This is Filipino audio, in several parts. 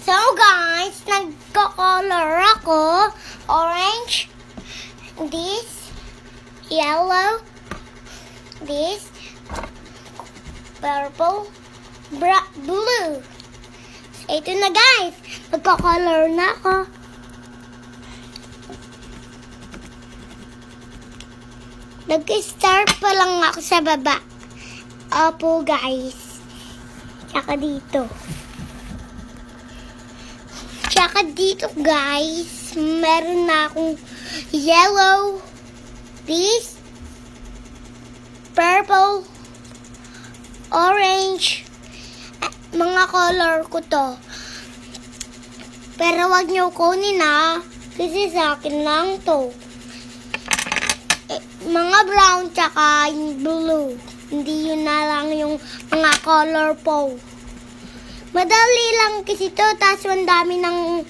So guys, nagko-color ako. Orange, this, yellow, this, purple, blue. So, ito na guys, nagko-color na ako. Nag-start pa lang ako sa baba. Opo guys. Tsaka dito. Tsaka dito guys, meron na akong yellow, this, purple, orange, mga color ko to. Pero wag niyo kunin ha, kasi sa akin lang to. Mga brown tsaka yung blue. Hindi yun na lang yung mga color po. Madali lang kasi to, tapos ang dami ng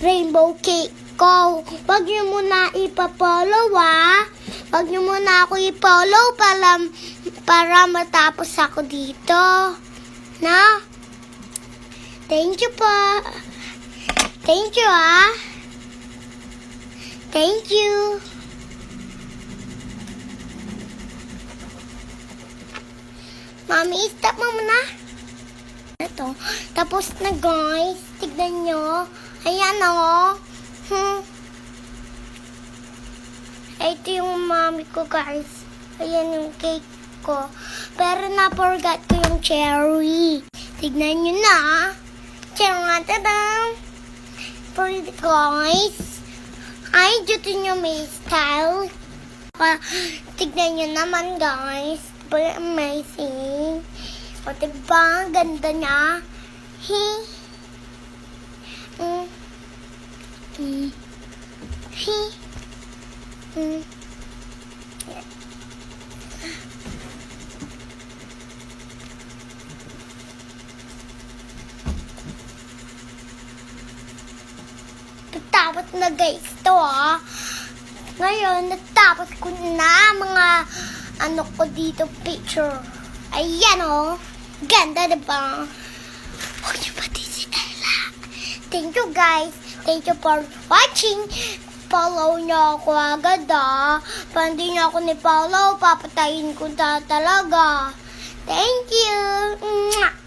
rainbow cake ko. Wag nyo muna ipapollow ha. Wag nyo muna ako ipollow para matapos ako dito. Na? Thank you po. Thank you ha. Thank you. Mami, stop mo muna. Ito. Tapos na guys. Tignan nyo. Ayan o. Ito yung mami ko guys. Ayan yung cake ko. Pero na-forgot ko yung cherry. Tignan nyo na. Tadam! For the guys. Ay, dito nyo may style. Tignan nyo naman guys. Amazing. O, diba? Ganda niya. Natapos na guys to ah. Ngayon, natapos ko na mga ano ko dito picture. Ayan o. Ganda diba? Huwag niyo pati si Ella. Thank you guys. Thank you for watching. Follow niyo ako agad ah. Pag hindi niyo ako ni-follow, papatayin ko talaga. Thank you. Mwah!